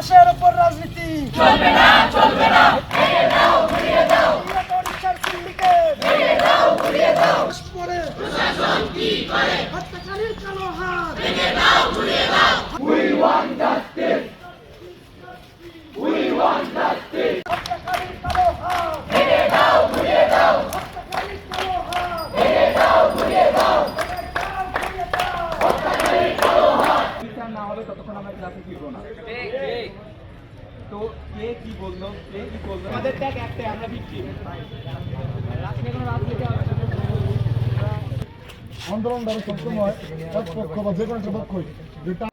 দেশের উপর রাজনীতি চলবে না ভেঙে দাও ঘুরিয়ে দাও রিকশার সিন্ডিকেট ভেঙে দাও ঘুরিয়ে দাও পরে প্রশাসন কি করে হত্যাকারীর কালো হাত ভেঙে দাও ঘুরিয়ে দাও we want justice হত্যাকারীর কালো হাত ভেঙে দাও ঘুরিয়ে দাও হত্যাকারীর কালো হাত ভেঙে দাও ঘুরিয়ে দাও বিচার না হবে ততক্ষণ আমরা ক্লাসে ফিরবো না। তো কে কি বললো আমাদের ত্যাগ একটাই, আমরা ভিকটিম। আন্দোলন দ্বারা সবসময় এক পক্ষ বা যে কোনো একটা পক্ষই যেটা